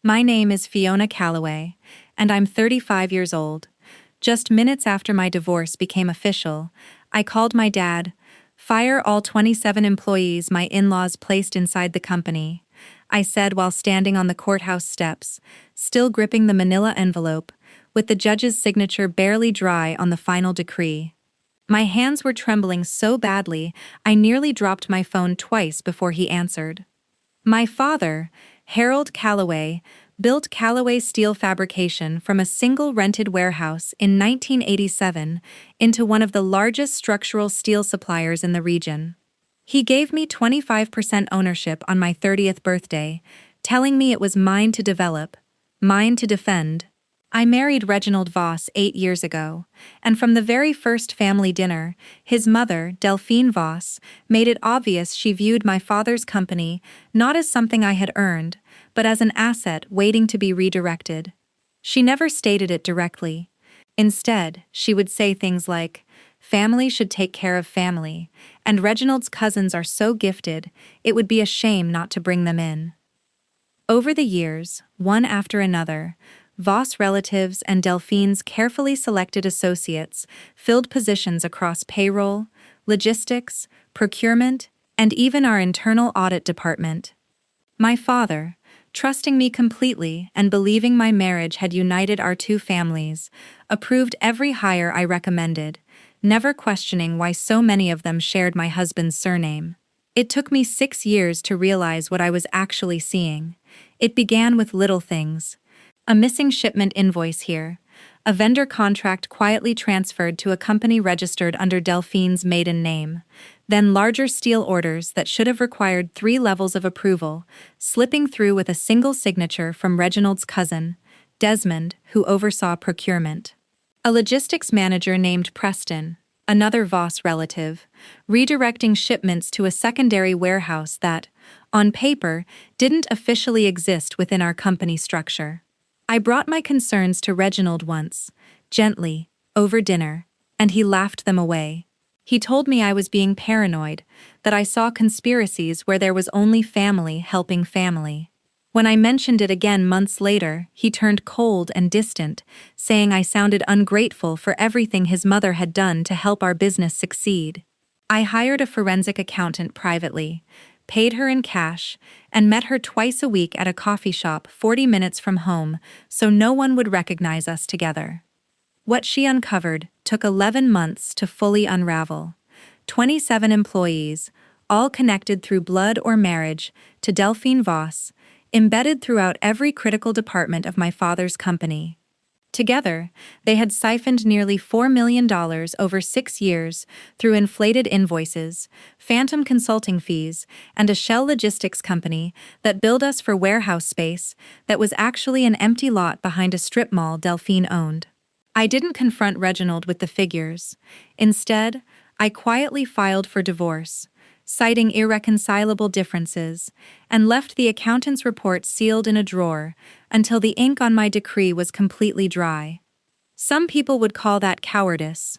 My name is Fiona Calloway, and I'm 35 years old. Just minutes after my divorce became official, I called my dad, fire all 27 employees my in-laws placed inside the company, I said while standing on the courthouse steps, still gripping the manila envelope, with the judge's signature barely dry on the final decree. My hands were trembling so badly, I nearly dropped my phone twice before he answered. My father, Harold Calloway, built Calloway Steel Fabrication from a single rented warehouse in 1987 into one of the largest structural steel suppliers in the region. He gave me 25% ownership on my 30th birthday, telling me it was mine to develop, mine to defend. I married Reginald Voss 8 years ago, and from the very first family dinner, his mother, Delphine Voss, made it obvious she viewed my father's company not as something I had earned, but as an asset waiting to be redirected. She never stated it directly. Instead, she would say things like, "Family should take care of family, and Reginald's cousins are so gifted, it would be a shame not to bring them in." Over the years, one after another, Voss relatives and Delphine's carefully selected associates filled positions across payroll, logistics, procurement, and even our internal audit department. My father, trusting me completely and believing my marriage had united our two families, approved every hire I recommended, never questioning why so many of them shared my husband's surname. It took me 6 years to realize what I was actually seeing. It began with little things. A missing shipment invoice here, a vendor contract quietly transferred to a company registered under Delphine's maiden name, then larger steel orders that should have required 3 levels of approval, slipping through with a single signature from Reginald's cousin, Desmond, who oversaw procurement. A logistics manager named Preston, another Voss relative, redirecting shipments to a secondary warehouse that, on paper, didn't officially exist within our company structure. I brought my concerns to Reginald once, gently, over dinner, and he laughed them away. He told me I was being paranoid, that I saw conspiracies where there was only family helping family. When I mentioned it again months later, he turned cold and distant, saying I sounded ungrateful for everything his mother had done to help our business succeed. I hired a forensic accountant privately, paid her in cash, and met her twice a week at a coffee shop 40 minutes from home so no one would recognize us together. What she uncovered took 11 months to fully unravel. 27 employees, all connected through blood or marriage, to Delphine Voss, embedded throughout every critical department of my father's company. Together, they had siphoned nearly $4 million over 6 years through inflated invoices, phantom consulting fees, and a shell logistics company that billed us for warehouse space that was actually an empty lot behind a strip mall Delphine owned. I didn't confront Reginald with the figures. Instead, I quietly filed for divorce, citing irreconcilable differences, and left the accountant's report sealed in a drawer until the ink on my decree was completely dry. Some people would call that cowardice.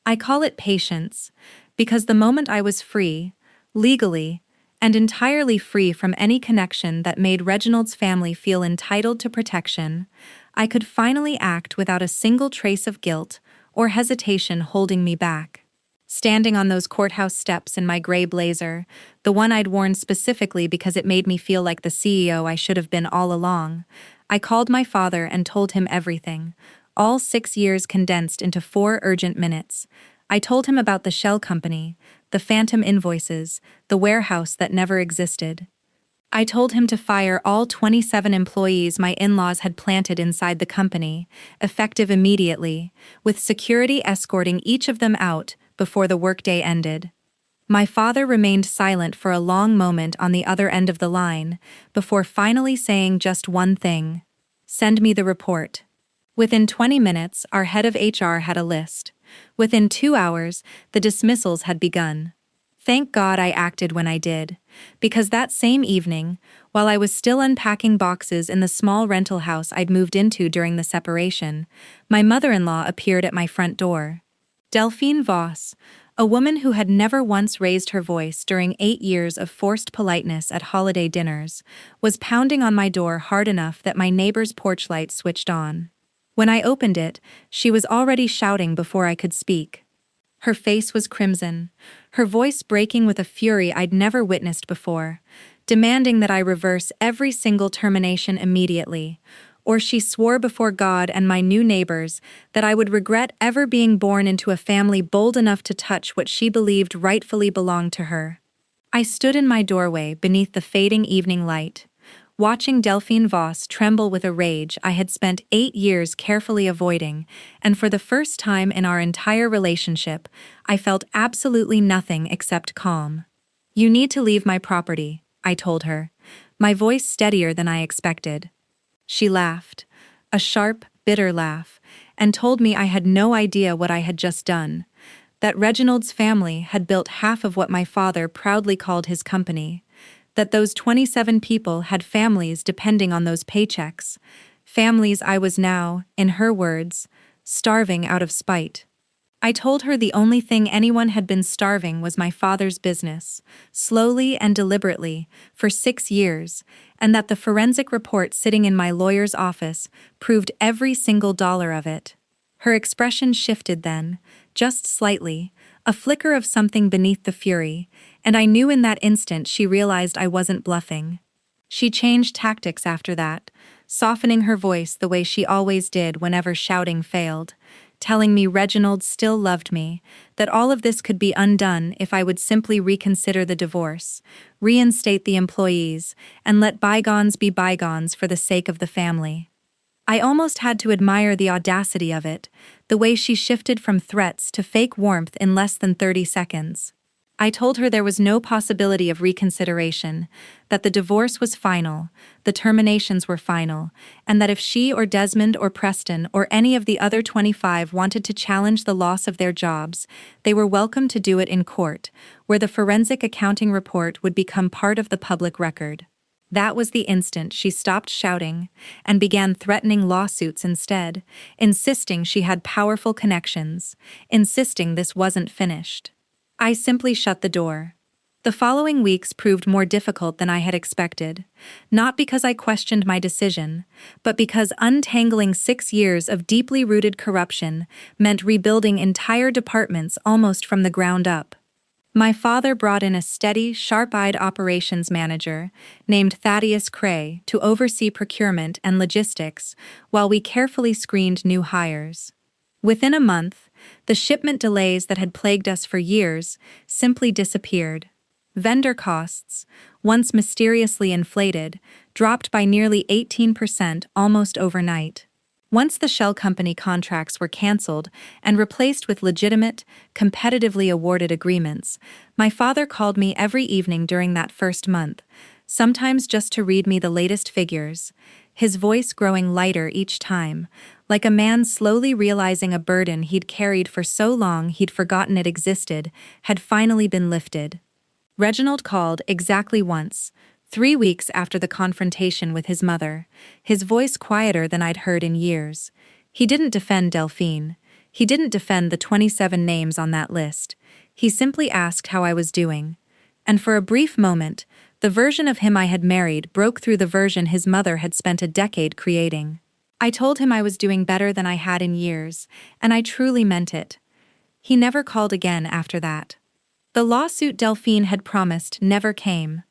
I call it patience, because the moment I was free, legally, and entirely free from any connection that made Reginald's family feel entitled to protection, I could finally act without a single trace of guilt or hesitation holding me back. Standing on those courthouse steps in my gray blazer, the one I'd worn specifically because it made me feel like the CEO I should have been all along, I called my father and told him everything, all 6 years condensed into 4 urgent minutes. I told him about the shell company, the phantom invoices, the warehouse that never existed. I told him to fire all 27 employees my in-laws had planted inside the company, effective immediately, with security escorting each of them out before the workday ended. My father remained silent for a long moment on the other end of the line, before finally saying just one thing: "Send me the report." Within 20 minutes, our head of HR had a list. Within 2 hours, the dismissals had begun. Thank God I acted when I did, because that same evening, while I was still unpacking boxes in the small rental house I'd moved into during the separation, my mother-in-law appeared at my front door. Delphine Voss, A woman who had never once raised her voice during 8 years of forced politeness at holiday dinners was pounding on my door hard enough that my neighbor's porch light switched on. When I opened it, she was already shouting before I could speak. Her face was crimson, her voice breaking with a fury I'd never witnessed before, demanding that I reverse every single termination immediately, or she swore before God and my new neighbors that I would regret ever being born into a family bold enough to touch what she believed rightfully belonged to her. I stood in my doorway beneath the fading evening light, watching Delphine Voss tremble with a rage I had spent 8 years carefully avoiding, and for the first time in our entire relationship, I felt absolutely nothing except calm. "You need to leave my property," I told her, my voice steadier than I expected. She laughed, a sharp, bitter laugh, and told me I had no idea what I had just done, that Reginald's family had built half of what my father proudly called his company, that those 27 people had families depending on those paychecks, families I was now, in her words, starving out of spite. I told her the only thing anyone had been starving was my father's business, slowly and deliberately, for 6 years, and that the forensic report sitting in my lawyer's office proved every single dollar of it. Her expression shifted then, just slightly, a flicker of something beneath the fury, and I knew in that instant she realized I wasn't bluffing. She changed tactics after that, softening her voice the way she always did whenever shouting failed, telling me Reginald still loved me, that all of this could be undone if I would simply reconsider the divorce, reinstate the employees, and let bygones be bygones for the sake of the family. I almost had to admire the audacity of it, the way she shifted from threats to fake warmth in less than 30 seconds. I told her there was no possibility of reconsideration, that the divorce was final, the terminations were final, and that if she or Desmond or Preston or any of the other 25 wanted to challenge the loss of their jobs, they were welcome to do it in court, where the forensic accounting report would become part of the public record. That was the instant she stopped shouting and began threatening lawsuits instead, insisting she had powerful connections, insisting this wasn't finished. I simply shut the door. The following weeks proved more difficult than I had expected, not because I questioned my decision, but because untangling 6 years of deeply rooted corruption meant rebuilding entire departments almost from the ground up. My father brought in a steady, sharp-eyed operations manager named Thaddeus Cray to oversee procurement and logistics while we carefully screened new hires. Within a month, the shipment delays that had plagued us for years simply disappeared. Vendor costs, once mysteriously inflated, dropped by nearly 18% almost overnight. Once the shell company contracts were canceled and replaced with legitimate, competitively awarded agreements, my father called me every evening during that first month, sometimes just to read me the latest figures, his voice growing lighter each time, like a man slowly realizing a burden he'd carried for so long he'd forgotten it existed had finally been lifted. Reginald called exactly once, 3 weeks after the confrontation with his mother, his voice quieter than I'd heard in years. He didn't defend Delphine. He didn't defend the 27 names on that list. He simply asked how I was doing. And for a brief moment, the version of him I had married broke through the version his mother had spent a decade creating. I told him I was doing better than I had in years, and I truly meant it. He never called again after that. The lawsuit Delphine had promised never came.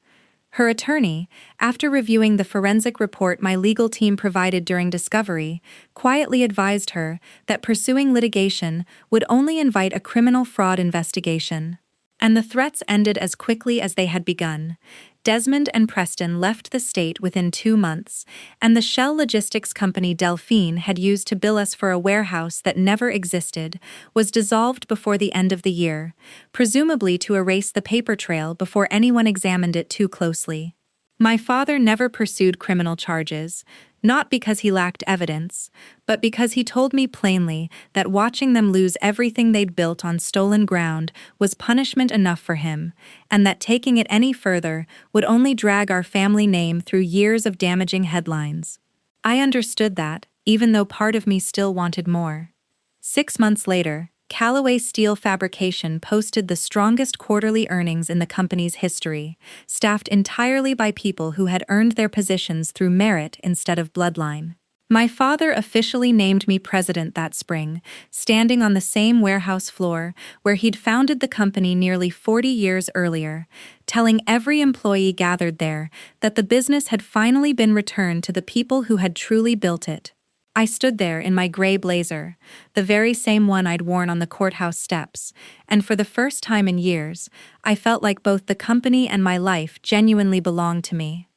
Her attorney, after reviewing the forensic report my legal team provided during discovery, quietly advised her that pursuing litigation would only invite a criminal fraud investigation. And the threats ended as quickly as they had begun. Desmond and Preston left the state within 2 months, and the shell logistics company Delphine had used to bill us for a warehouse that never existed was dissolved before the end of the year, presumably to erase the paper trail before anyone examined it too closely. My father never pursued criminal charges, not because he lacked evidence, but because he told me plainly that watching them lose everything they'd built on stolen ground was punishment enough for him, and that taking it any further would only drag our family name through years of damaging headlines. I understood that, even though part of me still wanted more. 6 months later, Callaway Steel Fabrication posted the strongest quarterly earnings in the company's history, staffed entirely by people who had earned their positions through merit instead of bloodline. My father officially named me president that spring, standing on the same warehouse floor where he'd founded the company nearly 40 years earlier, telling every employee gathered there that the business had finally been returned to the people who had truly built it. I stood there in my gray blazer, the very same one I'd worn on the courthouse steps, and for the first time in years, I felt like both the company and my life genuinely belonged to me.